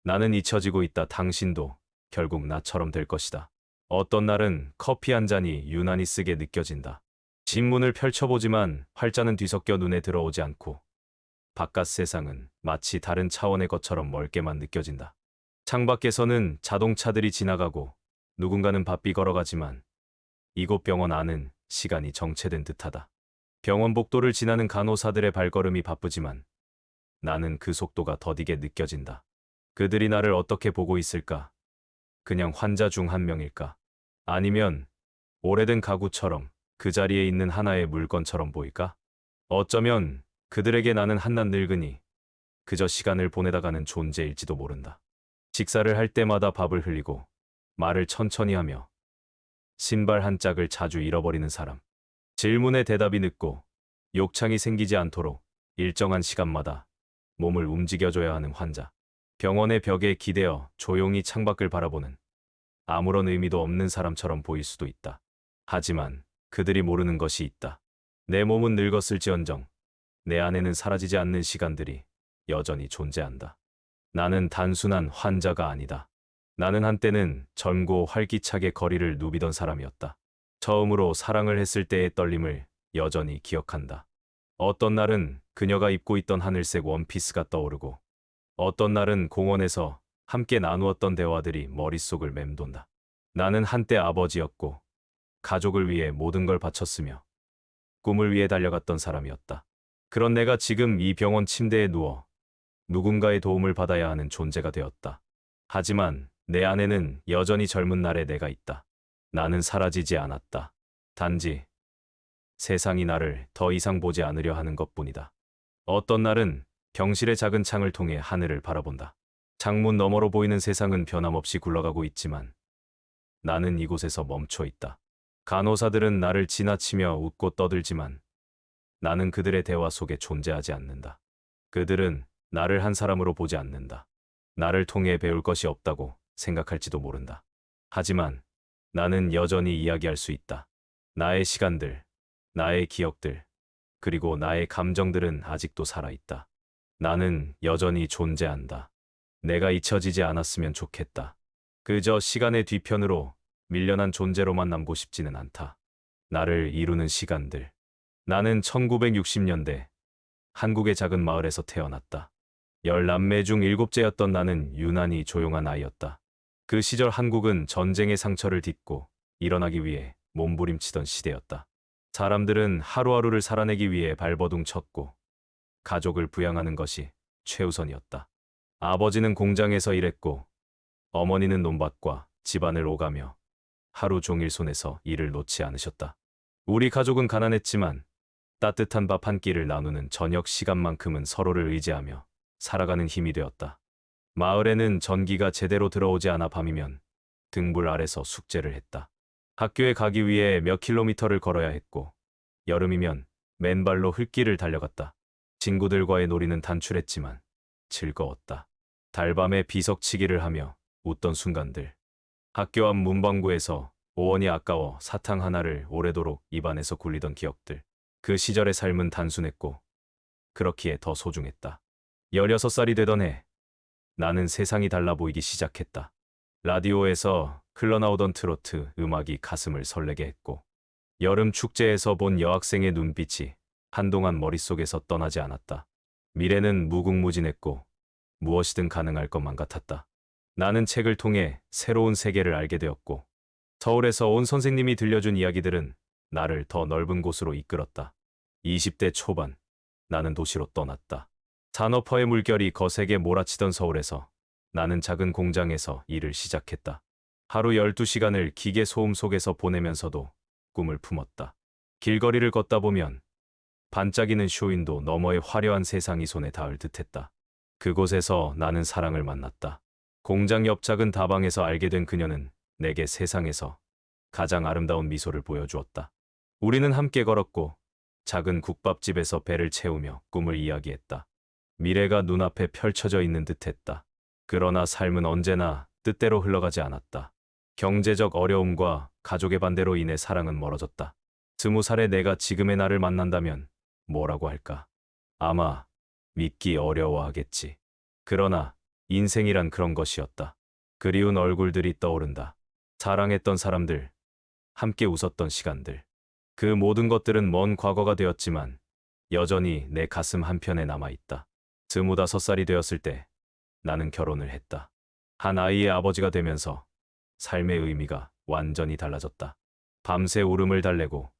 나는 잊혀지고 있다. 당신도 결국 나처럼 될 것이다. 어떤 날은 커피 한 잔이 유난히 쓰게 느껴진다. 신문을 펼쳐보지만 활자는 뒤섞여 눈에 들어오지 않고 바깥 세상은 마치 다른 차원의 것처럼 멀게만 느껴진다. 창밖에서는 자동차들이 지나가고 누군가는 바삐 걸어가지만 이곳 병원 안은 시간이 정체된 듯하다. 병원 복도를 지나는 간호사들의 발걸음이 바쁘지만 나는 그 속도가 더디게 느껴진다. 그들이 나를 어떻게 보고 있을까? 그냥 환자 중 한 명일까? 아니면 오래된 가구처럼 그 자리에 있는 하나의 물건처럼 보일까? 어쩌면 그들에게 나는 한낱 늙은이, 그저 시간을 보내다 가는 존재일지도 모른다. 식사를 할 때마다 밥을 흘리고 말을 천천히 하며 신발 한 짝을 자주 잃어버리는 사람. 질문에 대답이 늦고 욕창이 생기지 않도록 일정한 시간마다 몸을 움직여줘야 하는 환자. 병원의 벽에 기대어 조용히 창밖을 바라보는 아무런 의미도 없는 사람처럼 보일 수도 있다. 하지만 그들이 모르는 것이 있다. 내 몸은 늙었을지언정 내 안에는 사라지지 않는 시간들이 여전히 존재한다. 나는 단순한 환자가 아니다. 나는 한때는 젊고 활기차게 거리를 누비던 사람이었다. 처음으로 사랑을 했을 때의 떨림을 여전히 기억한다. 어떤 날은 그녀가 입고 있던 하늘색 원피스가 떠오르고 어떤 날은 공원에서 함께 나누었던 대화들이 머릿속을 맴돈다. 나는 한때 아버지였고 가족을 위해 모든 걸 바쳤으며 꿈을 위해 달려갔던 사람이었다. 그런 내가 지금 이 병원 침대에 누워 누군가의 도움을 받아야 하는 존재가 되었다. 하지만 내 안에는 여전히 젊은 날의 내가 있다. 나는 사라지지 않았다. 단지 세상이 나를 더 이상 보지 않으려 하는 것뿐이다. 어떤 날은 병실의 작은 창을 통해 하늘을 바라본다. 창문 너머로 보이는 세상은 변함없이 굴러가고 있지만 나는 이곳에서 멈춰 있다. 간호사들은 나를 지나치며 웃고 떠들지만 나는 그들의 대화 속에 존재하지 않는다. 그들은 나를 한 사람으로 보지 않는다. 나를 통해 배울 것이 없다고 생각할지도 모른다. 하지만 나는 여전히 이야기할 수 있다. 나의 시간들, 나의 기억들, 그리고 나의 감정들은 아직도 살아있다. 나는 여전히 존재한다. 내가 잊혀지지 않았으면 좋겠다. 그저 시간의 뒤편으로 밀려난 존재로만 남고 싶지는 않다. 나를 이루는 시간들. 나는 1960년대 한국의 작은 마을에서 태어났다. 10남매 중 7째였던 나는 유난히 조용한 아이였다. 그 시절 한국은 전쟁의 상처를 딛고 일어나기 위해 몸부림치던 시대였다. 사람들은 하루하루를 살아내기 위해 발버둥 쳤고 가족을 부양하는 것이 최우선이었다. 아버지는 공장에서 일했고 어머니는 논밭과 집안을 오가며 하루 종일 손에서 일을 놓지 않으셨다. 우리 가족은 가난했지만 따뜻한 밥 한 끼를 나누는 저녁 시간만큼은 서로를 의지하며 살아가는 힘이 되었다. 마을에는 전기가 제대로 들어오지 않아 밤이면 등불 아래서 숙제를 했다. 학교에 가기 위해 몇 킬로미터를 걸어야 했고 여름이면 맨발로 흙길을 달려갔다. 친구들과의 놀이는 단출했지만 즐거웠다. 달밤에 비석치기를 하며 웃던 순간들. 학교 앞 문방구에서 5원이 아까워 사탕 하나를 오래도록 입안에서 굴리던 기억들. 그 시절의 삶은 단순했고 그렇기에 더 소중했다. 16살이 되던 해 나는 세상이 달라 보이기 시작했다. 라디오에서 흘러나오던 트로트 음악이 가슴을 설레게 했고 여름 축제에서 본 여학생의 눈빛이 한동안 머릿속에서 떠나지 않았다. 미래는 무궁무진했고 무엇이든 가능할 것만 같았다. 나는 책을 통해 새로운 세계를 알게 되었고 서울에서 온 선생님이 들려준 이야기들은 나를 더 넓은 곳으로 이끌었다. 20대 초반 나는 도시로 떠났다. 산업화의 물결이 거세게 몰아치던 서울에서 나는 작은 공장에서 일을 시작했다. 하루 12시간을 기계 소음 속에서 보내면서도 꿈을 품었다. 길거리를 걷다 보면 반짝이는 쇼윈도 너머의 화려한 세상이 손에 닿을 듯했다. 그곳에서 나는 사랑을 만났다. 공장 옆 작은 다방에서 알게 된 그녀는 내게 세상에서 가장 아름다운 미소를 보여주었다. 우리는 함께 걸었고 작은 국밥집에서 배를 채우며 꿈을 이야기했다. 미래가 눈앞에 펼쳐져 있는 듯했다. 그러나 삶은 언제나 뜻대로 흘러가지 않았다. 경제적 어려움과 가족의 반대로 인해 사랑은 멀어졌다. 20살의 내가 지금의 나를 만난다면 뭐라고 할까? 아마 믿기 어려워하겠지. 그러나 인생이란 그런 것이었다. 그리운 얼굴들이 떠오른다. 사랑했던 사람들, 함께 웃었던 시간들. 그 모든 것들은 먼 과거가 되었지만 여전히 내 가슴 한편에 남아있다. 25살이 되었을 때 나는 결혼을 했다. 한 아이의 아버지가 되면서 삶의 의미가 완전히 달라졌다. 밤새 울음을 달래고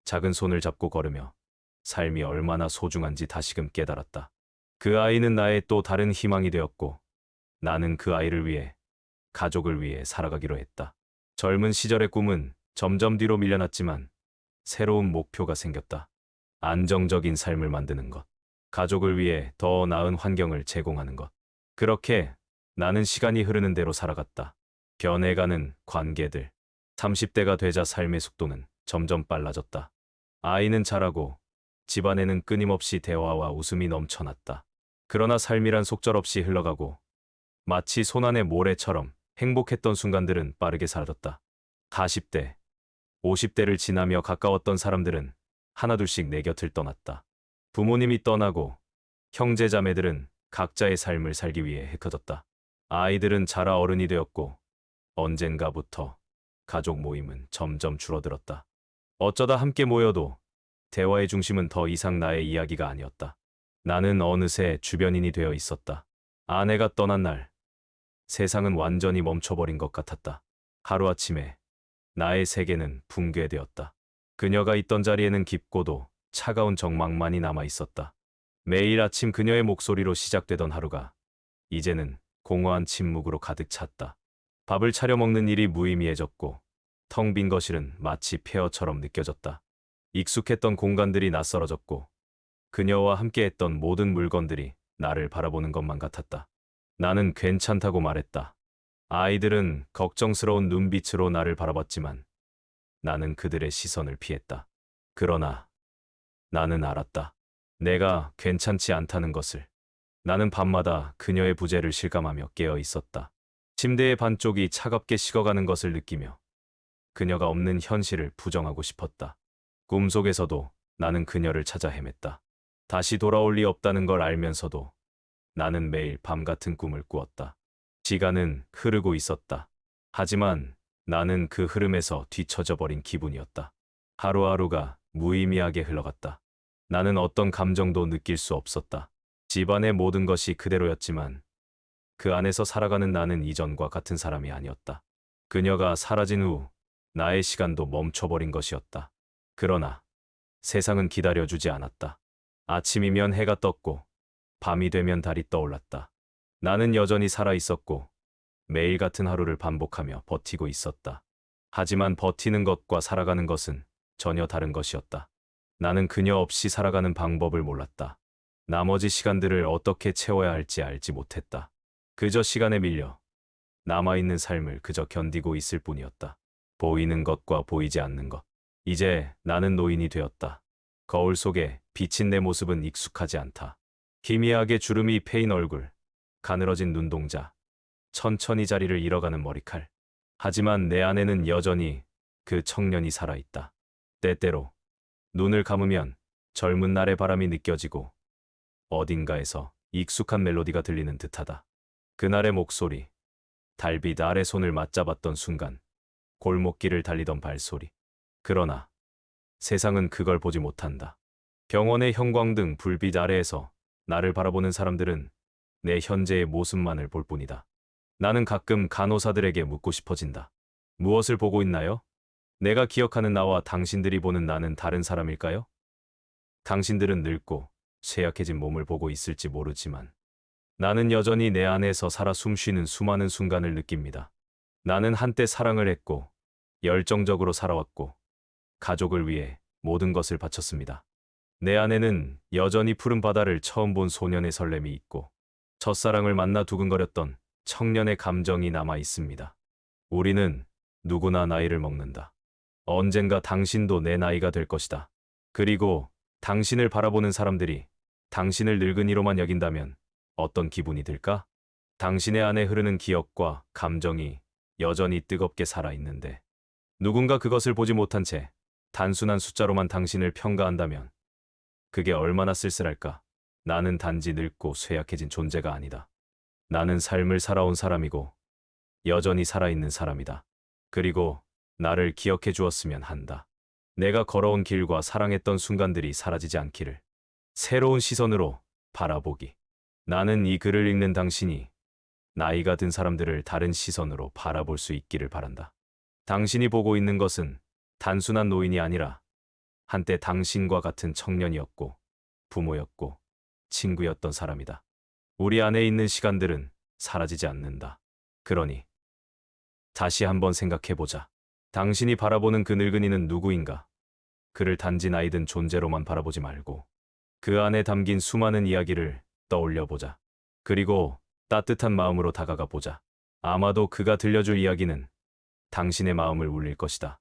작은 손을 잡고 걸으며 삶이 얼마나 소중한지 다시금 깨달았다. 그 아이는 나의 또 다른 희망이 되었고 나는 그 아이를 위해, 가족을 위해 살아가기로 했다. 젊은 시절의 꿈은 점점 뒤로 밀려났지만 새로운 목표가 생겼다. 안정적인 삶을 만드는 것. 가족을 위해 더 나은 환경을 제공하는 것. 그렇게 나는 시간이 흐르는 대로 살아갔다. 변해가는 관계들. 30대가 되자 삶의 속도는 점점 빨라졌다. 아이는 자라고 집안에는 끊임없이 대화와 웃음이 넘쳐났다. 그러나 삶이란 속절없이 흘러가고 마치 손안의 모래처럼 행복했던 순간들은 빠르게 사라졌다. 40대, 50대를 지나며 가까웠던 사람들은 하나둘씩 내 곁을 떠났다. 부모님이 떠나고 형제자매들은 각자의 삶을 살기 위해 흩어졌다. 아이들은 자라 어른이 되었고 언젠가부터 가족 모임은 점점 줄어들었다. 어쩌다 함께 모여도 대화의 중심은 더 이상 나의 이야기가 아니었다. 나는 어느새 주변인이 되어 있었다. 아내가 떠난 날, 세상은 완전히 멈춰버린 것 같았다. 하루아침에 나의 세계는 붕괴되었다. 그녀가 있던 자리에는 깊고도 차가운 적막만이 남아 있었다. 매일 아침 그녀의 목소리로 시작되던 하루가 이제는 공허한 침묵으로 가득 찼다. 밥을 차려 먹는 일이 무의미해졌고 텅 빈 거실은 마치 폐허처럼 느껴졌다. 익숙했던 공간들이 낯설어졌고 그녀와 함께했던 모든 물건들이 나를 바라보는 것만 같았다. 나는 괜찮다고 말했다. 아이들은 걱정스러운 눈빛으로 나를 바라봤지만 나는 그들의 시선을 피했다. 그러나 나는 알았다. 내가 괜찮지 않다는 것을. 나는 밤마다 그녀의 부재를 실감하며 깨어 있었다. 침대의 반쪽이 차갑게 식어가는 것을 느끼며 그녀가 없는 현실을 부정하고 싶었다. 꿈속에서도 나는 그녀를 찾아 헤맸다. 다시 돌아올 리 없다는 걸 알면서도 나는 매일 밤 같은 꿈을 꾸었다. 시간은 흐르고 있었다. 하지만 나는 그 흐름에서 뒤처져 버린 기분이었다. 하루하루가 무의미하게 흘러갔다. 나는 어떤 감정도 느낄 수 없었다. 집안의 모든 것이 그대로였지만 그 안에서 살아가는 나는 이전과 같은 사람이 아니었다. 그녀가 사라진 후 나의 시간도 멈춰버린 것이었다. 그러나 세상은 기다려주지 않았다. 아침이면 해가 떴고 밤이 되면 달이 떠올랐다. 나는 여전히 살아있었고 매일 같은 하루를 반복하며 버티고 있었다. 하지만 버티는 것과 살아가는 것은 전혀 다른 것이었다. 나는 그녀 없이 살아가는 방법을 몰랐다. 나머지 시간들을 어떻게 채워야 할지 알지 못했다. 그저 시간에 밀려 남아있는 삶을 그저 견디고 있을 뿐이었다. 보이는 것과 보이지 않는 것. 이제 나는 노인이 되었다. 거울 속에 비친 내 모습은 익숙하지 않다. 희미하게 주름이 패인 얼굴, 가늘어진 눈동자, 천천히 자리를 잃어가는 머리칼. 하지만 내 안에는 여전히 그 청년이 살아있다. 때때로 눈을 감으면 젊은 날의 바람이 느껴지고 어딘가에서 익숙한 멜로디가 들리는 듯하다. 그날의 목소리, 달빛 아래 손을 맞잡았던 순간, 골목길을 달리던 발소리. 그러나 세상은 그걸 보지 못한다. 병원의 형광등 불빛 아래에서 나를 바라보는 사람들은 내 현재의 모습만을 볼 뿐이다. 나는 가끔 간호사들에게 묻고 싶어진다. 무엇을 보고 있나요? 내가 기억하는 나와 당신들이 보는 나는 다른 사람일까요? 당신들은 늙고 쇠약해진 몸을 보고 있을지 모르지만 나는 여전히 내 안에서 살아 숨쉬는 수많은 순간을 느낍니다. 나는 한때 사랑을 했고 열정적으로 살아왔고 가족을 위해 모든 것을 바쳤습니다. 내 안에는 여전히 푸른 바다를 처음 본 소년의 설렘이 있고 첫사랑을 만나 두근거렸던 청년의 감정이 남아 있습니다. 우리는 누구나 나이를 먹는다. 언젠가 당신도 내 나이가 될 것이다. 그리고 당신을 바라보는 사람들이 당신을 늙은이로만 여긴다면 어떤 기분이 들까? 당신의 안에 흐르는 기억과 감정이 여전히 뜨겁게 살아있는데 누군가 그것을 보지 못한 채 단순한 숫자로만 당신을 평가한다면 그게 얼마나 쓸쓸할까? 나는 단지 늙고 쇠약해진 존재가 아니다. 나는 삶을 살아온 사람이고 여전히 살아있는 사람이다. 그리고 나를 기억해 주었으면 한다. 내가 걸어온 길과 사랑했던 순간들이 사라지지 않기를. 새로운 시선으로 바라보기. 나는 이 글을 읽는 당신이 나이가 든 사람들을 다른 시선으로 바라볼 수 있기를 바란다. 당신이 보고 있는 것은 단순한 노인이 아니라 한때 당신과 같은 청년이었고 부모였고 친구였던 사람이다. 우리 안에 있는 시간들은 사라지지 않는다. 그러니 다시 한번 생각해보자. 당신이 바라보는 그 늙은이는 누구인가? 그를 단지 나이든 존재로만 바라보지 말고 그 안에 담긴 수많은 이야기를 떠올려보자. 그리고 따뜻한 마음으로 다가가 보자. 아마도 그가 들려줄 이야기는 당신의 마음을 울릴 것이다.